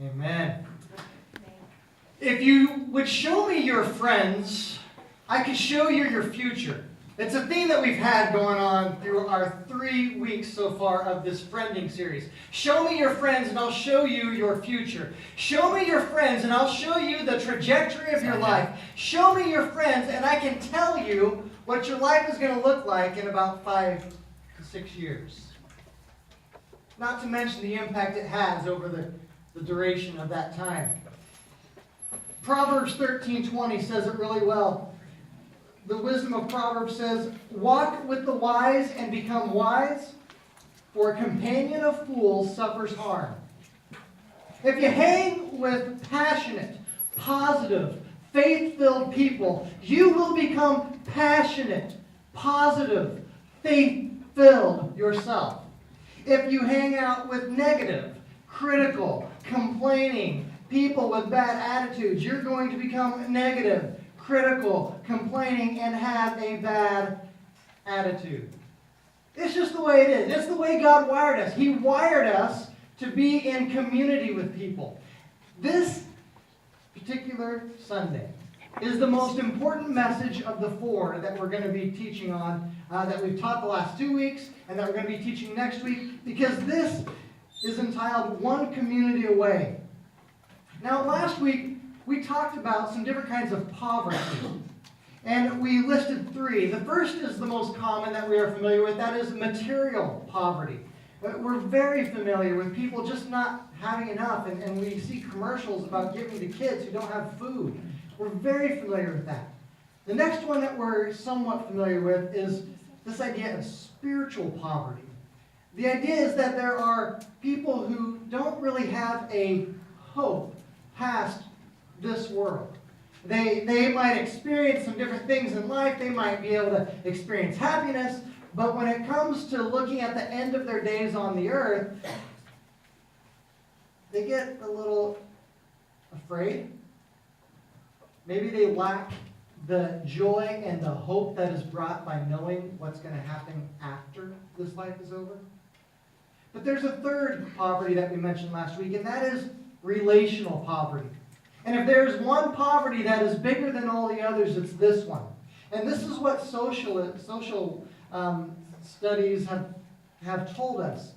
Amen. If you would show me your friends, I could show you your future. It's a theme that we've had going on through our 3 weeks so far of this friending series. Show me your friends and I'll show you your future. Show me your friends and I'll show you the trajectory of your life. Show me your friends and I can tell you what your life is going to look like in about 5 to 6 years. Not to mention the impact it has over the duration of that time. Proverbs 13:20 says it really well. The wisdom of Proverbs says, "Walk with the wise and become wise, for a companion of fools suffers harm." If you hang with passionate, positive, faith-filled people, you will become passionate, positive, faith-filled yourself. If you hang out with negative, critical, complaining people with bad attitudes, you're going to become negative, critical, complaining, and have a bad attitude. It's just the way it is. It's the way God wired us. He wired us to be in community with people. This particular Sunday is the most important message of the 4 that we're going to be teaching on, that we've taught the last 2 weeks, and that we're going to be teaching next week, because this is entitled One Community Away. Now, last week, we talked about some different kinds of poverty, and we listed 3. The first is the most common that we are familiar with. That is material poverty. We're very familiar with people just not having enough, and we see commercials about giving to kids who don't have food. We're very familiar with that. The next one that we're somewhat familiar with is this idea of spiritual poverty. The idea is that there are people who don't really have a hope past this world. They might experience some different things in life. They might be able to experience happiness. But when it comes to looking at the end of their days on the earth, they get a little afraid. Maybe they lack the joy and the hope that is brought by knowing what's going to happen after this life is over. But there's a third poverty that we mentioned last week, and that is relational poverty. And if there's one poverty that is bigger than all the others, it's this one. And this is what social studies have told us,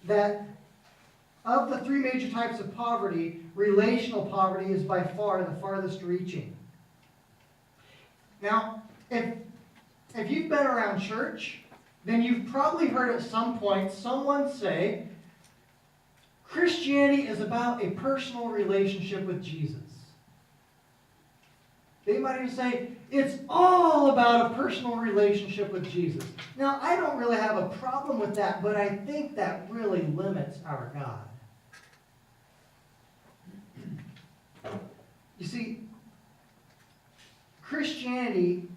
that of the 3 major types of poverty, relational poverty is by far the farthest reaching. Now, if you've been around church, then you've probably heard at some point someone say, Christianity is about a personal relationship with Jesus. They might even say, it's all about a personal relationship with Jesus. Now, I don't really have a problem with that, but I think that really limits our God. You see, Christianity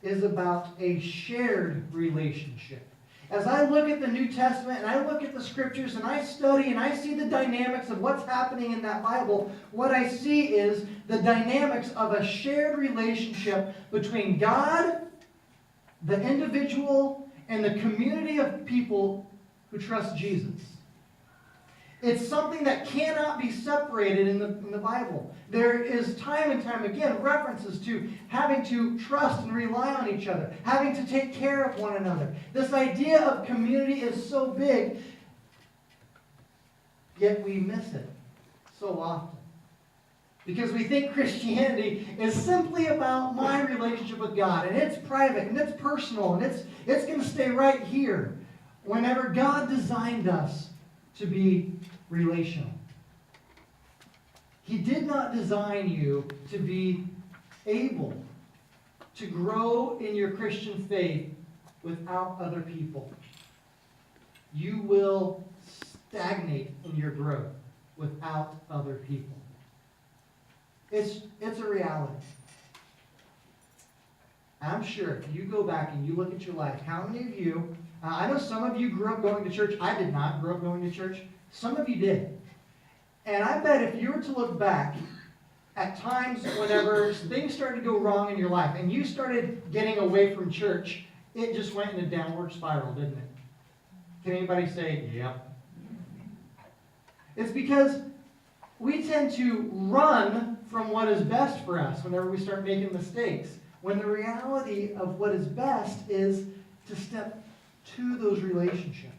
is about a shared relationship. As I look at the New Testament and I look at the Scriptures and I study and I see the dynamics of what's happening in that Bible, what I see is the dynamics of a shared relationship between God, the individual, and the community of people who trust Jesus. It's something that cannot be separated in the Bible. There is time and time again references to having to trust and rely on each other, having to take care of one another. This idea of community is so big, yet we miss it so often. Because we think Christianity is simply about my relationship with God, and it's private, and it's personal, and it's going to stay right here, whenever God designed us to be relational. He did not design you to be able to grow in your Christian faith without other people. You will stagnate in your growth without other people. It's a reality. I'm sure if you go back and you look at your life, how many of you, I know some of you grew up going to church. I did not grow up going to church. Some of you did. And I bet if you were to look back at times whenever things started to go wrong in your life and you started getting away from church, it just went in a downward spiral, didn't it? Can anybody say, yep? It's because we tend to run from what is best for us whenever we start making mistakes, when the reality of what is best is to step to those relationships.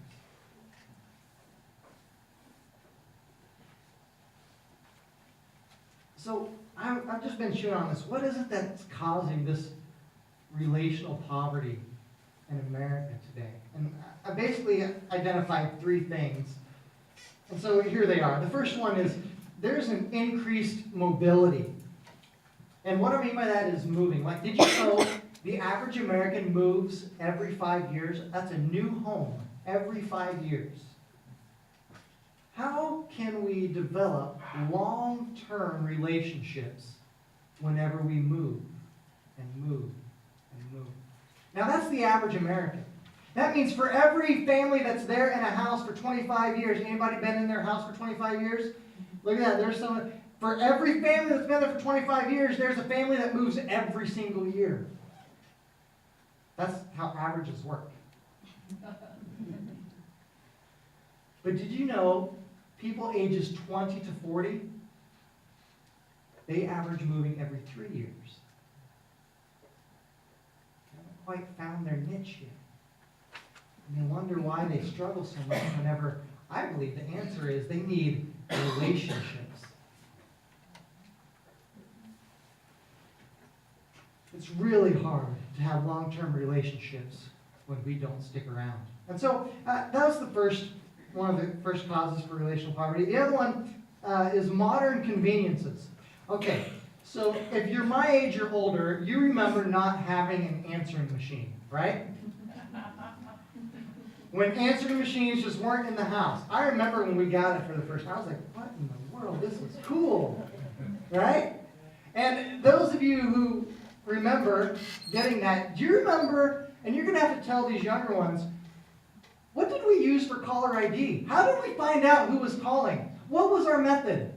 So I've just been chewing on this. What is it that's causing this relational poverty in America today? And I basically identified 3 things. And so here they are. The first one is there's an increased mobility. And what I mean by that is moving. Like, did you know the average American moves every 5 years? That's a new home every 5 years. How can we develop long-term relationships whenever we move and move and move? Now, that's the average American. That means for every family that's there in a house for 25 years, anybody been in their house for 25 years? Look at that. There's someone. For every family that's been there for 25 years, there's a family that moves every single year. That's how averages work. But did you know people ages 20 to 40, they average moving every 3 years? They haven't quite found their niche yet. And they wonder why they struggle so much whenever, I believe the answer is they need relationships. It's really hard to have long-term relationships when we don't stick around. And so that was one of the first causes for relational poverty. The other one is modern conveniences. Okay, so if you're my age or older, you remember not having an answering machine, right? When answering machines just weren't in the house. I remember when we got it for the first time, I was like, what in the world? This is cool, right? And those of you who remember getting that, do you remember, and you're going to have to tell these younger ones, what did we use for caller ID? How did we find out who was calling? What was our method?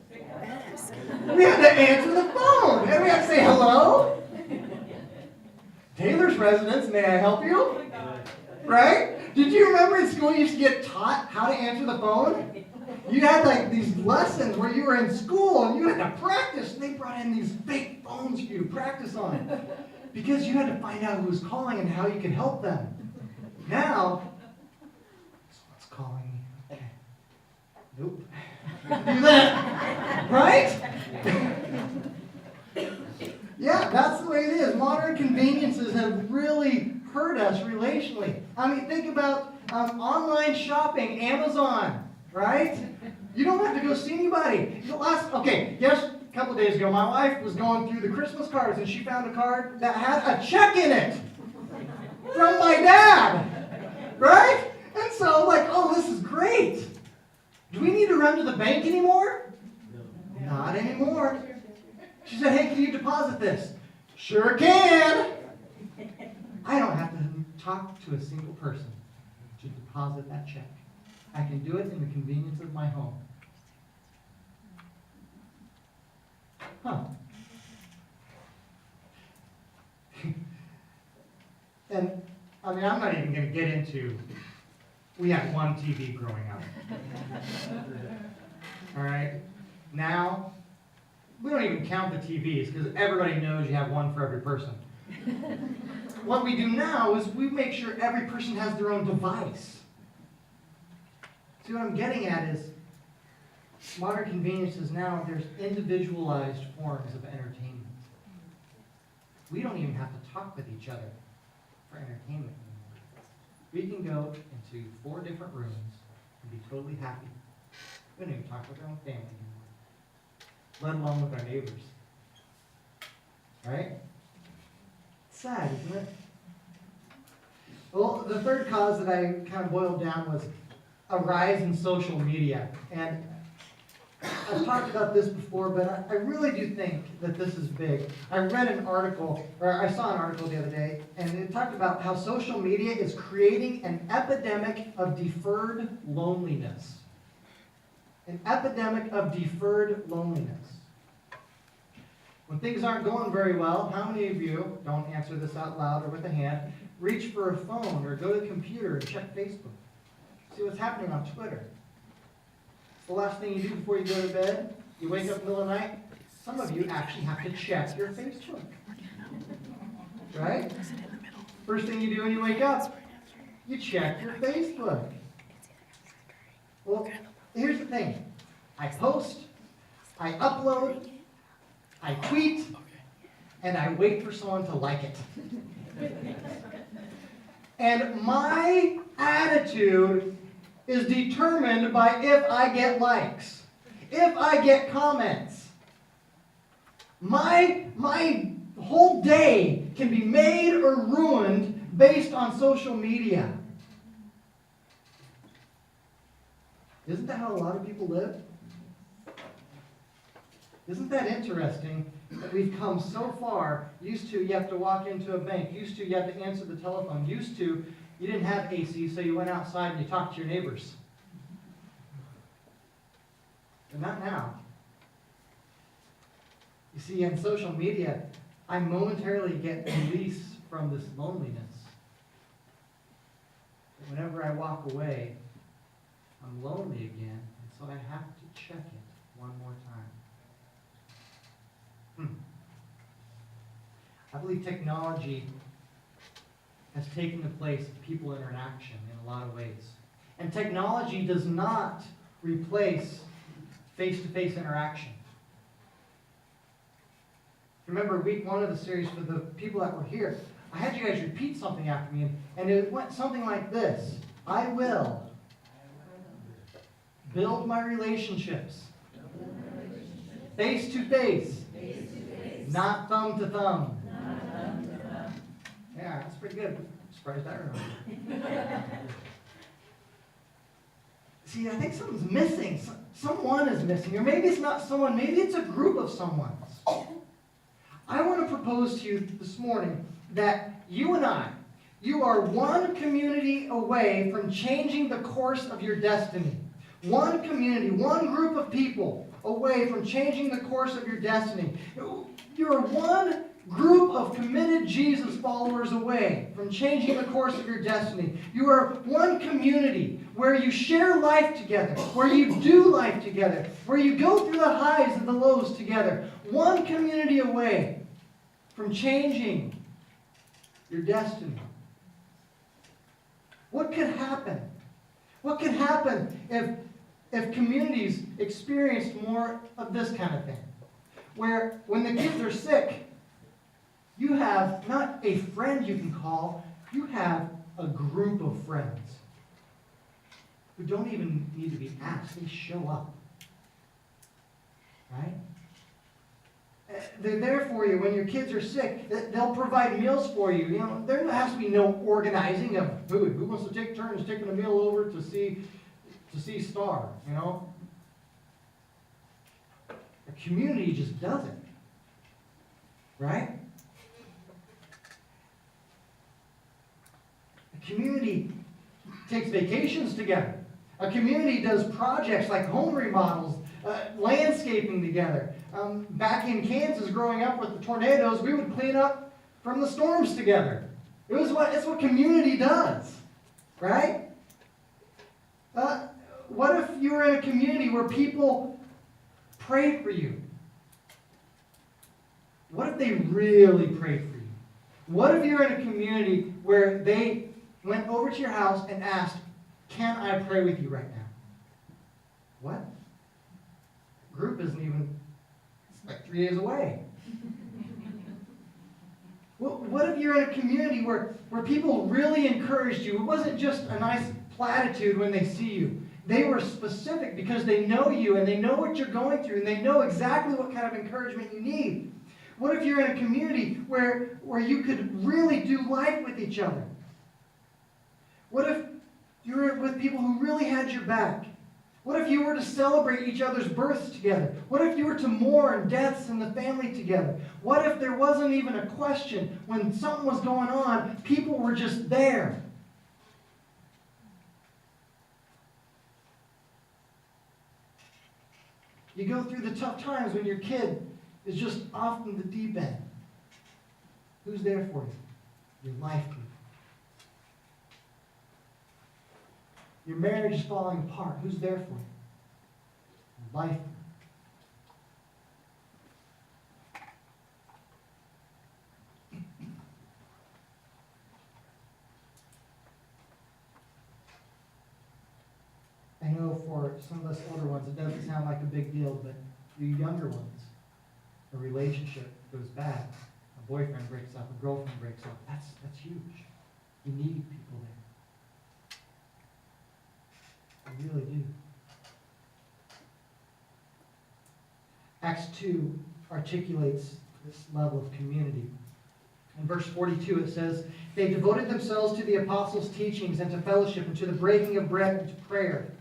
We had to answer the phone, and we had to say hello. Taylor's residence, may I help you? Right? Did you remember in school you used to get taught how to answer the phone? You had like these lessons where you were in school and you had to practice, and they brought in these fake phones for you to practice on because you had to find out who was calling and how you could help them. Now, someone's calling me. Okay. Nope. Do that. Right? Yeah, that's the way it is. Modern conveniences have really hurt us relationally. I mean, think about online shopping, Amazon, right? You don't have to go see anybody. Yes, a couple of days ago, my wife was going through the Christmas cards and she found a card that had a check in it from my dad, right? And so, oh, this is great. Do we need to run to the bank anymore? No. Not anymore. She said, hey, can you deposit this? Sure can. I don't have to talk to a single person to deposit that check. I can do it in the convenience of my home. Huh. And, I mean, I'm not even going to get into, we had one TV growing up. All right? Now, we don't even count the TVs because everybody knows you have one for every person. What we do now is we make sure every person has their own device. See, what I'm getting at is modern conveniences now, there's individualized forms of entertainment. We don't even have to talk with each other for entertainment anymore. We can go into 4 different rooms and be totally happy. We don't even talk with our own family anymore, let alone with our neighbors. Right? It's sad, isn't it? Well, the third cause that I kind of boiled down was a rise in social media. And I've talked about this before, but I really do think that this is big. I read an article, or I saw an article the other day, and it talked about how social media is creating an epidemic of deferred loneliness. An epidemic of deferred loneliness. When things aren't going very well, how many of you, don't answer this out loud or with a hand, reach for a phone or go to the computer and check Facebook? See what's happening on Twitter. the last thing you do before you go to bed? You wake up in the middle of the night? Some of you actually have to check your Facebook. Right? First thing you do when you wake up, you check your Facebook. Well, here's the thing. I post, I upload, I tweet, and I wait for someone to like it. And my attitude is determined by if I get likes, if I get comments. My whole day can be made or ruined based on social media. Isn't that how a lot of people live? Isn't that interesting that we've come so far? Used to, you have to walk into a bank. Used to, you have to answer the telephone. Used to, you didn't have AC, so you went outside and you talked to your neighbors. But not now. You see, on social media, I momentarily get release from this loneliness. But whenever I walk away, I'm lonely again, and so I have to check it one more time. I believe technology has taken the place of people interaction in a lot of ways. And technology does not replace face-to-face interaction. Remember week 1 of the series, for the people that were here, I had you guys repeat something after me, and it went something like this. I will build my relationships face-to-face, not thumb-to-thumb. Yeah, that's pretty good. I'm surprised I remember. See, I think something's missing. Someone is missing. Or maybe it's not someone. Maybe it's a group of someone's. I want to propose to you this morning that you and I, you are one community away from changing the course of your destiny. One community, one group of people away from changing the course of your destiny. You're one group of committed Jesus followers away from changing the course of your destiny. You are one community where you share life together, where you do life together, where you go through the highs and the lows together. One community away from changing your destiny. What could happen? What could happen if communities experienced more of this kind of thing? Where when the kids are sick, you have not a friend you can call, you have a group of friends who don't even need to be asked. They show up. Right? They're there for you when your kids are sick. They'll provide meals for you. You know, there has to be no organizing of food. Who wants to take turns taking a meal over to see Star, you know? A community just does it. Right? A community takes vacations together. A community does projects like home remodels, landscaping together. Back in Kansas, growing up with the tornadoes, we would clean up from the storms together. It's what community does, right? What if you were in a community where people prayed for you? What if they really prayed for you? What if you're in a community where they went over to your house and asked, "Can I pray with you right now?" What? Group isn't even, it's like 3 days away. What if you're in a community where people really encouraged you? It wasn't just a nice platitude when they see you. They were specific because they know you and they know what you're going through and they know exactly what kind of encouragement you need. What if you're in a community where you could really do life with each other? What if you were with people who really had your back? What if you were to celebrate each other's births together? What if you were to mourn deaths in the family together? What if there wasn't even a question when something was going on? People were just there. You go through the tough times when your kid is just off in the deep end. Who's there for you? Your life group. Your marriage is falling apart. Who's there for you? life. I know for some of us older ones, it doesn't sound like a big deal, but you younger ones, a relationship goes bad, a boyfriend breaks up, a girlfriend breaks up, that's huge. You need people there. You really do. Acts 2 articulates this level of community. In verse 42 it says, they devoted themselves to the apostles' teachings and to fellowship and to the breaking of bread and to prayer.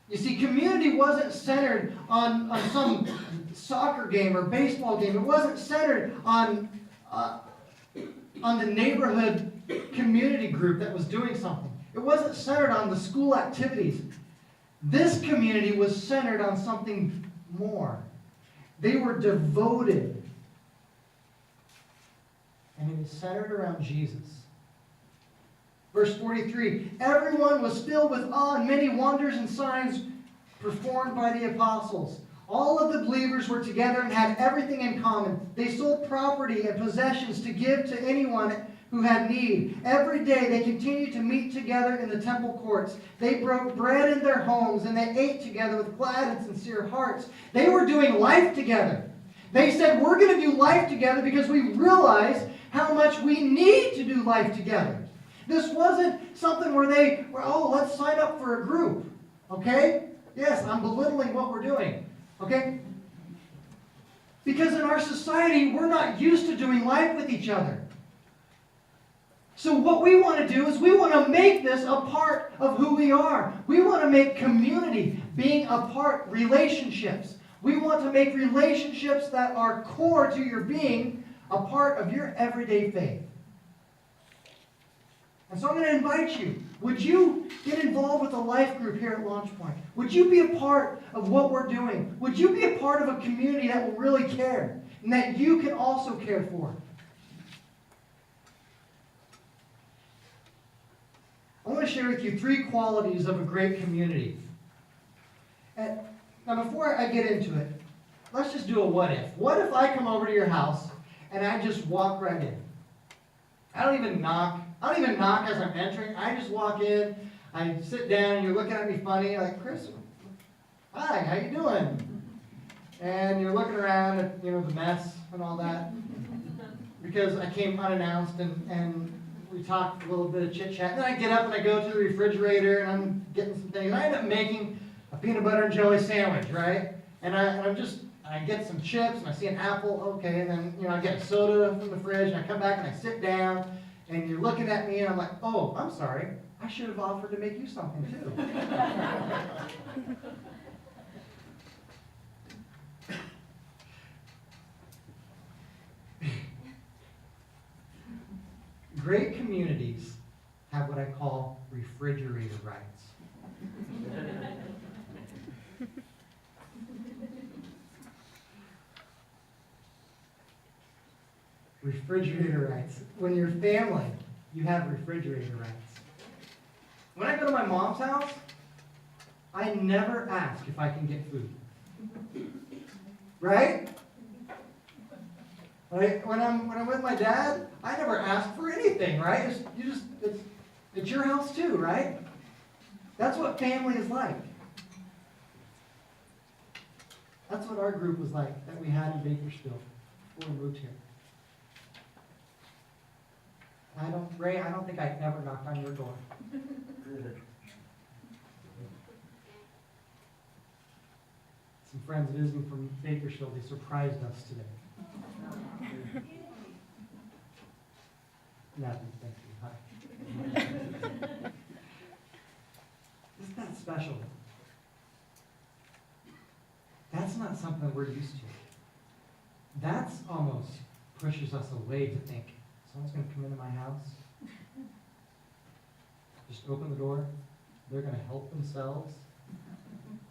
You see, community wasn't centered on some soccer game or baseball game. It wasn't centered on the neighborhood community group that was doing something. It wasn't centered on the school activities. This community was centered on something more. They were devoted. And it was centered around Jesus. Verse 43, everyone was filled with awe and many wonders and signs performed by the apostles. All of the believers were together and had everything in common. They sold property and possessions to give to anyone who had need. Every day they continued to meet together in the temple courts. They broke bread in their homes and they ate together with glad and sincere hearts. They were doing life together. They said, we're going to do life together because we realize how much we need to do life together. This wasn't something where they were, let's sign up for a group. Okay? Yes, I'm belittling what we're doing. Okay? Because in our society, we're not used to doing life with each other. So what we want to do is we want to make this a part of who we are. We want to make community being a part, relationships. We want to make relationships that are core to your being a part of your everyday faith. And so I'm going to invite you. Would you get involved with a life group here at Launch Point? Would you be a part of what we're doing? Would you be a part of a community that will really care and that you can also care for? I want to share with you 3 qualities of a great community. Now before I get into it, let's just do a what if. What if I come over to your house and I just walk right in? I don't even knock as I'm entering. I just walk in, I sit down, and you're looking at me funny, like, Chris, hi, how you doing? And you're looking around at, the mess and all that. Because I came unannounced and we talked a little bit of chit-chat. Then I get up and I go to the refrigerator and I'm getting some things. I end up making a peanut butter and jelly sandwich, right? And I get some chips and I see an apple, okay, and then, I get a soda from the fridge and I come back and I sit down. And you're looking at me and I'm like, oh, I'm sorry. I should have offered to make you something too. Great communities have what I call refrigerator rights. Refrigerator rights. When you're family, you have refrigerator rights. When I go to my mom's house, I never ask if I can get food. Right? When I'm with my dad, I never ask for anything, right? It's your house too, right? That's what family is like. That's what our group was like that we had in Bakersfield before we moved here. Ray, I don't think I ever knocked on your door. Some friends visiting from Bakersfield, they surprised us today. Nothing, thank you. Hi. Isn't that special? That's not something we're used to. That's almost pushes us away to think, someone's going to come into my house, just open the door, they're going to help themselves.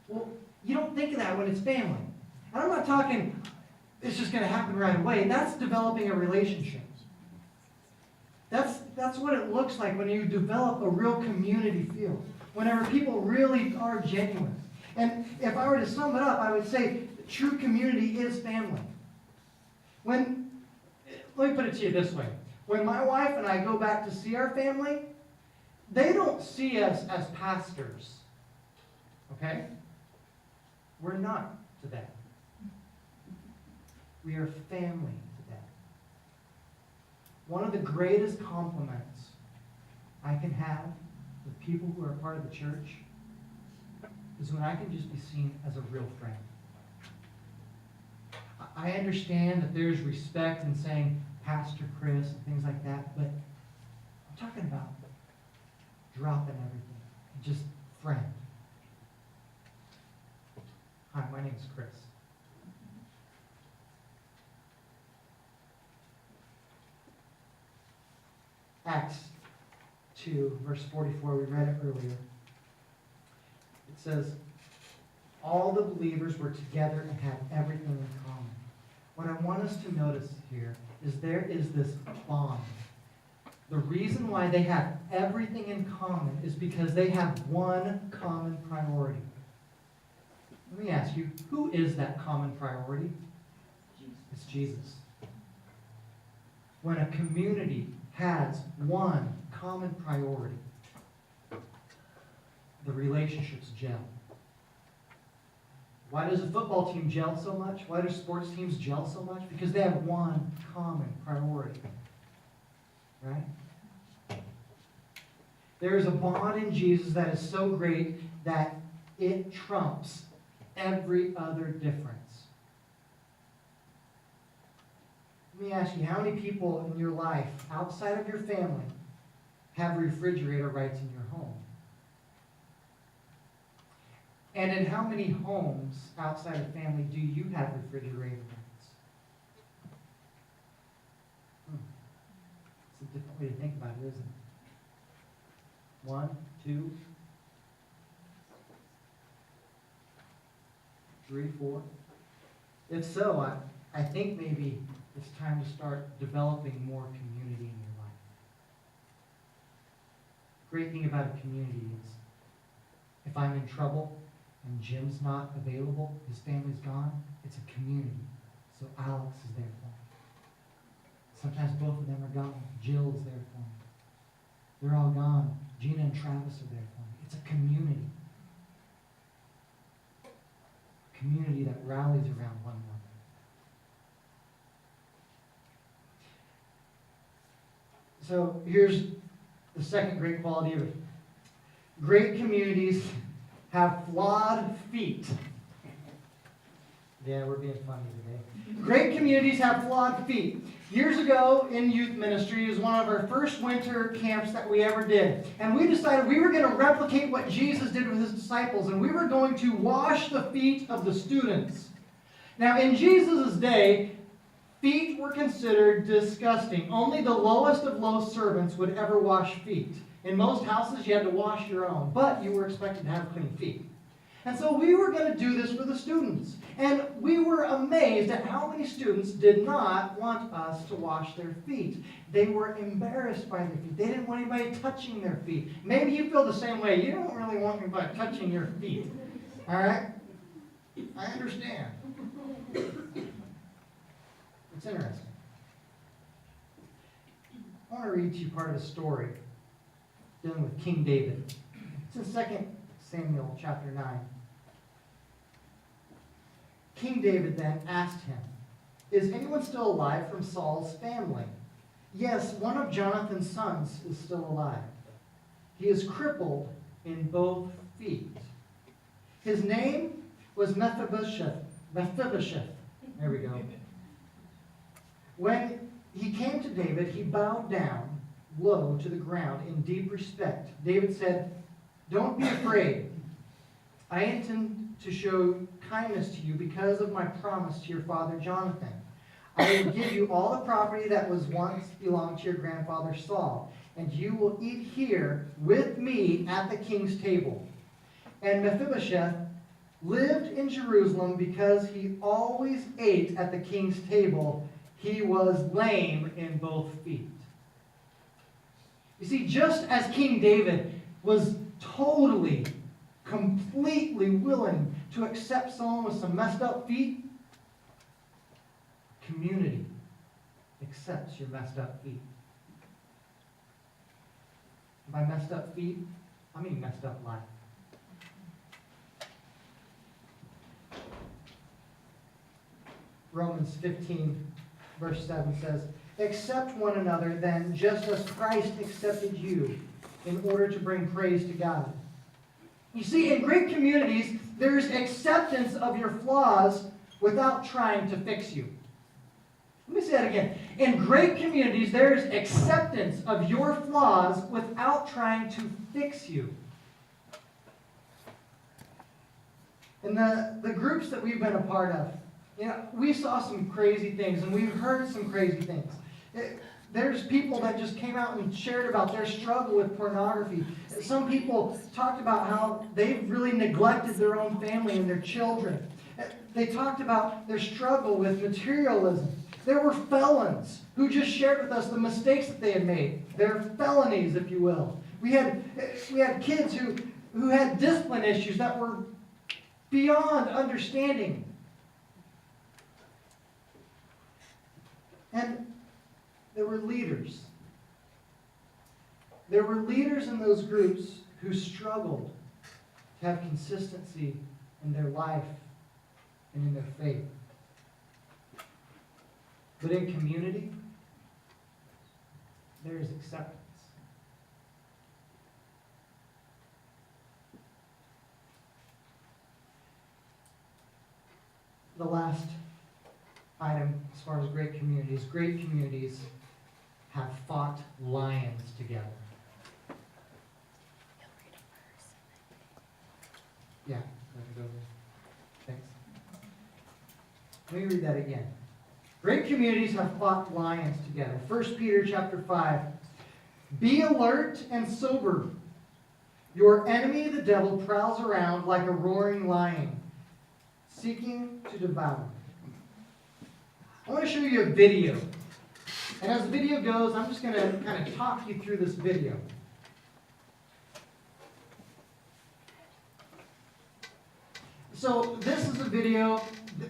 Well, you don't think of that when it's family. And I'm not talking, it's just going to happen right away. That's developing a relationship. That's what it looks like when you develop a real community feel. Whenever people really are genuine. And if I were to sum it up, I would say true community is family. Let me put it to you this way. When my wife and I go back to see our family, they don't see us as pastors. Okay? We're not to them. We are family to them. One of the greatest compliments I can have with people who are part of the church is when I can just be seen as a real friend. I understand that there's respect in saying Pastor Chris and things like that, but I'm talking about dropping everything. Just friend. Hi, my name's Chris. Acts 2, verse 44, we read it earlier. It says, all the believers were together and had everything in common. What I want us to notice here is there is this bond. The reason why they have everything in common is because they have one common priority. Let me ask you, who is that common priority? Jesus. It's Jesus. When a community has one common priority, the relationships gel. Why does a football team gel so much? Why do sports teams gel so much? Because they have one common priority. Right? There is a bond in Jesus that is so great that it trumps every other difference. Let me ask you, how many people in your life, outside of your family, have refrigerator rights in your home? And in how many homes outside of family do you have refrigerator rights? It's a different way to think about it, isn't it? 1, 2, 3, 4. If so, I think maybe it's time to start developing more community in your life. Great thing about a community is if I'm in trouble and Jim's not available, his family's gone, it's a community. So Alex is there for me. Sometimes both of them are gone. Jill is there for me. They're all gone. Gina and Travis are there for me. It's a community. A community that rallies around one another. So here's the second great quality of it. Great communities have flawed feet. Yeah, we're being funny today. Great communities have flawed feet. Years ago in youth ministry, it was one of our first winter camps that we ever did. And we decided we were going to replicate what Jesus did with his disciples, and we were going to wash the feet of the students. Now, in Jesus' day, feet were considered disgusting. Only the lowest of low servants would ever wash feet. In most houses, you had to wash your own, but you were expected to have clean feet. And so we were going to do this for the students. And we were amazed at how many students did not want us to wash their feet. They were embarrassed by their feet. They didn't want anybody touching their feet. Maybe you feel the same way. You don't really want anybody touching your feet. All right? I understand. It's interesting. I want to read to you part of a story dealing with King David. It's in 2 Samuel chapter 9. King David then asked him, "Is anyone still alive from Saul's family?" "Yes, one of Jonathan's sons is still alive. He is crippled in both feet. His name was Mephibosheth. There we go. When he came to David, he bowed down low to the ground in deep respect. David said, "Don't be afraid. I intend to show kindness to you because of my promise to your father Jonathan. I will give you all the property that was once belonged to your grandfather Saul, and you will eat here with me at the king's table." And Mephibosheth lived in Jerusalem because he always ate at the king's table. He was lame in both feet. You see, just as King David was totally completely willing to accept someone with some messed up feet, community accepts your messed up feet. By messed up feet, I mean messed up life. Romans 15, verse 7 says, accept one another then, just as Christ accepted you, in order to bring praise to God. You see, in great communities, there's acceptance of your flaws without trying to fix you. Let me say that again. In great communities, there's acceptance of your flaws without trying to fix you. In the groups that we've been a part of, we saw some crazy things, and we've heard some crazy things. There's people that just came out and shared about their struggle with pornography. Some people talked about how they've really neglected their own family and their children. They talked about their struggle with materialism. There were felons who just shared with us the mistakes that they had made. Their felonies, if you will. We had kids who had discipline issues that were beyond understanding. And there were leaders. There were leaders in those groups who struggled to have consistency in their life and in their faith. But in community, there is acceptance. The last item as far as great communities have fought lions together. Yeah, let me go there. Thanks. Let me read that again. Great communities have fought lions together. 1 Peter chapter 5. Be alert and sober. Your enemy, the devil, prowls around like a roaring lion, seeking to devour. I want to show you a video. And as the video goes, I'm just going to kind of talk you through this video. So this is a video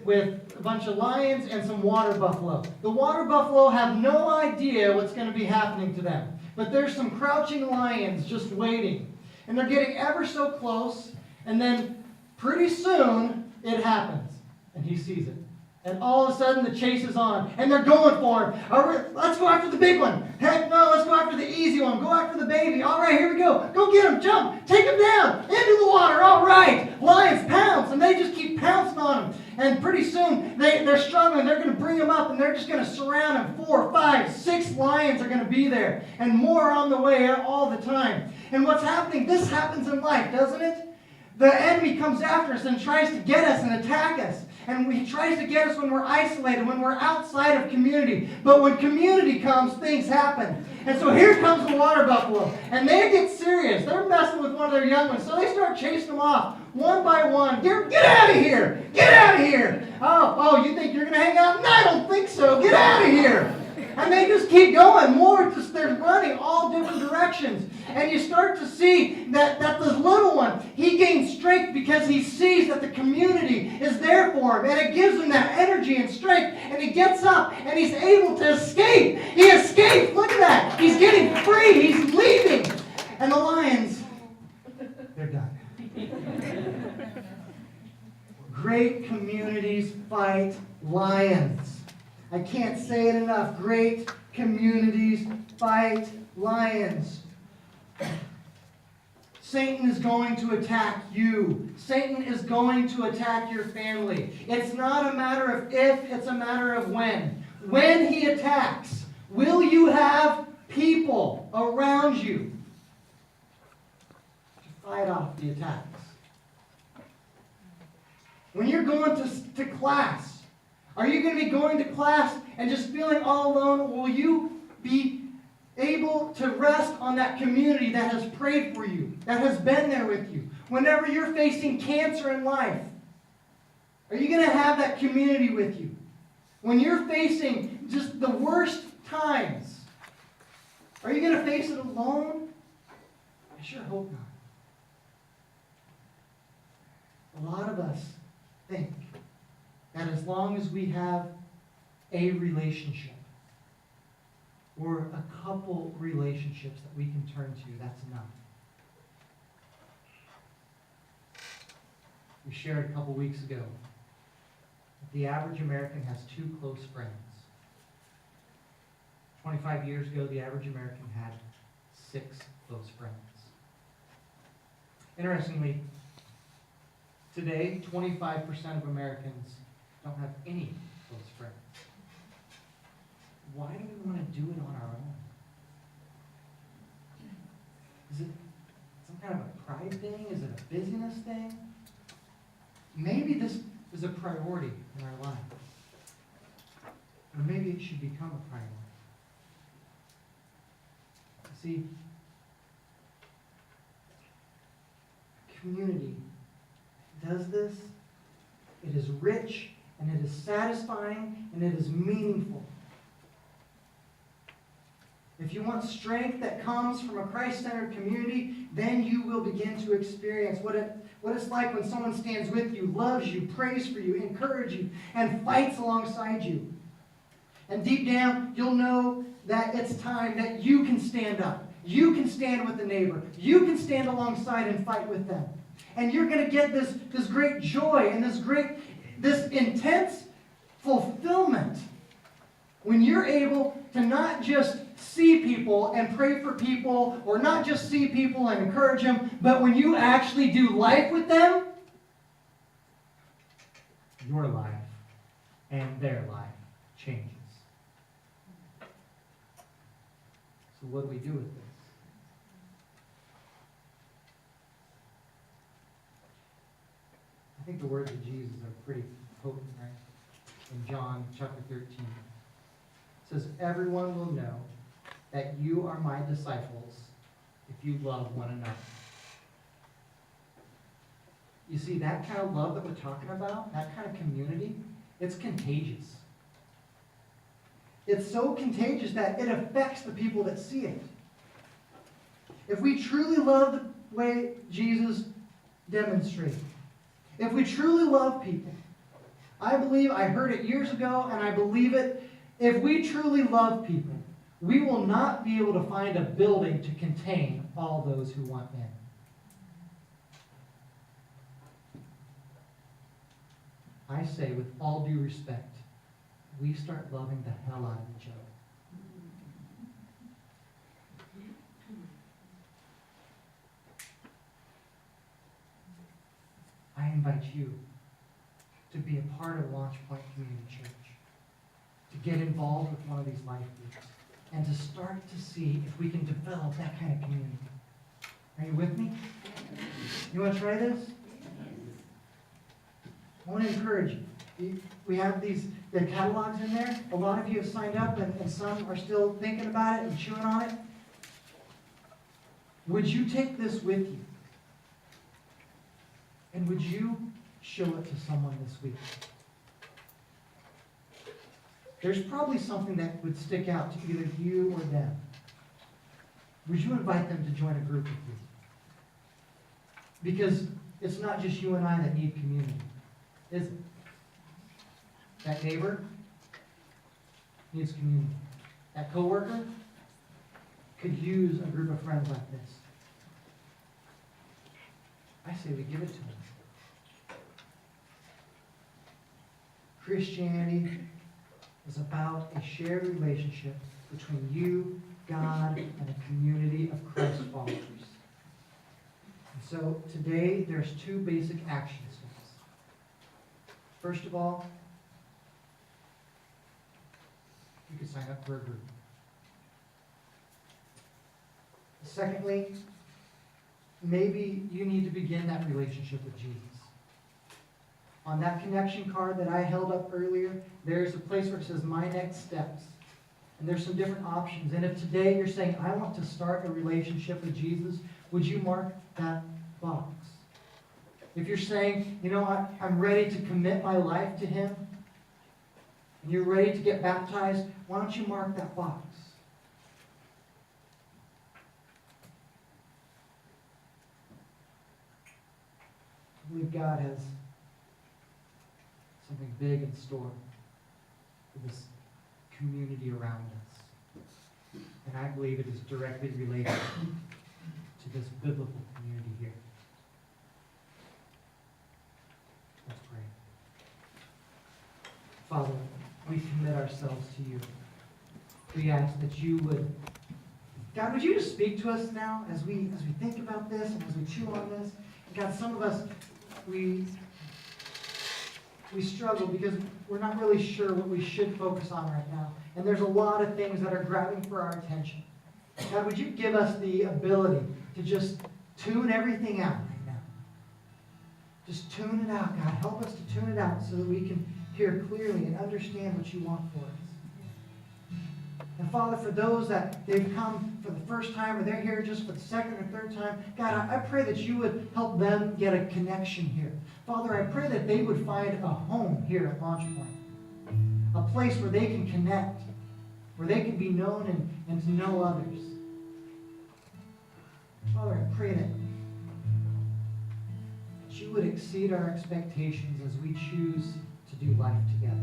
with a bunch of lions and some water buffalo. The water buffalo have no idea what's going to be happening to them. But there's some crouching lions just waiting. And they're getting ever so close. And then pretty soon it happens. And he sees it. And all of a sudden the chase is on. And they're going for him. Let's go after the big one. Heck no, let's go after the easy one. Go after the baby. All right, here we go. Go get him. Jump. Take him down. Into the water. All right. Lions pounce. And they just keep pouncing on him. And pretty soon they're struggling. They're going to bring him up. And they're just going to surround him. 4, 5, 6 lions are going to be there. And more on the way all the time. And what's happening? This happens in life, doesn't it? The enemy comes after us and tries to get us and attack us. And he tries to get us when we're isolated, when we're outside of community. But when community comes, things happen. And so here comes the water buffalo. And they get serious. They're messing with one of their young ones. So they start chasing them off, one by one. Get out of here! Get out of here! Oh, you think you're going to hang out? No, I don't think so. Get out of here! And they just keep going. They're running all different directions. And you start to see that this little one, he gains strength because he sees that the community is there for him. And it gives him that energy and strength. And he gets up and he's able to escape. He escapes. Look at that. He's getting free. He's leaving. And the lions, they're done. Great communities fight lions. I can't say it enough. Great communities fight lions. Satan is going to attack you. Satan is going to attack your family. It's not a matter of if, it's a matter of when. When he attacks, will you have people around you to fight off the attacks? When you're going to class, are you going to be going to class and just feeling all alone? Or will you be able to rest on that community that has prayed for you, that has been there with you? Whenever you're facing cancer in life, are you going to have that community with you? When you're facing just the worst times, are you going to face it alone? I sure hope not. a lot of us think that as long as we have a relationship or a couple relationships that we can turn to, that's enough. We shared a couple weeks ago that the average American has 2 close friends. 25 years ago, the average American had 6 close friends. Interestingly, today, 25% of Americans don't have any close friends. Why do we want to do it on our own? Is it some kind of a pride thing? Is it a busyness thing? Maybe this is a priority in our life. Or maybe it should become a priority. See, community does this. It is rich, and it is satisfying, and it is meaningful. If you want strength that comes from a Christ-centered community, then you will begin to experience what it's like when someone stands with you, loves you, prays for you, encourages you, and fights alongside you. And deep down, you'll know that it's time that you can stand up. You can stand with the neighbor. You can stand alongside and fight with them. And you're going to get this great joy and this intense fulfillment when you're able to not just see people and pray for people, or not just see people and encourage them, but when you actually do life with them, your life and their life changes. So what do we do with this? I think the words of Jesus are pretty potent, right? In John chapter 13. It says, "Everyone will know that you are my disciples if you love one another." You see, that kind of love that we're talking about, that kind of community, it's contagious. It's so contagious that it affects the people that see it. If we truly love the way Jesus demonstrated, if we truly love people, I believe, I heard it years ago, and I believe it, if we truly love people, we will not be able to find a building to contain all those who want in. I say, with all due respect, we start loving the hell out of each other. I invite you to be a part of Launch Point Community Church, to get involved with one of these life groups, and to start to see if we can develop that kind of community. Are you with me? You want to try this? I want to encourage you. We have the catalogs in there. A lot of you have signed up, and some are still thinking about it and chewing on it. Would you take this with you? And would you show it to someone this week? There's probably something that would stick out to either you or them. Would you invite them to join a group with you? Because it's not just you and I that need community, is it? That neighbor needs community. That coworker could use a group of friends like this. I say we give it to them. Christianity is about a shared relationship between you, God, and a community of Christ followers. And so today there's 2 basic action steps. First of all, you can sign up for a group. Secondly, maybe you need to begin that relationship with Jesus. On that connection card that I held up earlier, there's a place where it says My Next Steps. And there's some different options. And if today you're saying, I want to start a relationship with Jesus, would you mark that box? If you're saying, you know what, I'm ready to commit my life to Him, and you're ready to get baptized, why don't you mark that box? I believe God has something big in store for this community around us. And I believe it is directly related to this biblical community here. Let's pray. Father, we commit ourselves to you. We ask that you would, God, would you just speak to us now as we think about this and as we chew on this? God, some of us, we struggle because we're not really sure what we should focus on right now. And there's a lot of things that are grabbing for our attention. God, would you give us the ability to just tune everything out right now? Just tune it out, God. Help us to tune it out so that we can hear clearly and understand what you want for us. And Father, for those that they've come for the first time or they're here just for the second or third time, God, I pray that you would help them get a connection here. Father, I pray that they would find a home here at Launch Point, a place where they can connect, where they can be known and to know others. Father, I pray that you would exceed our expectations as we choose to do life together.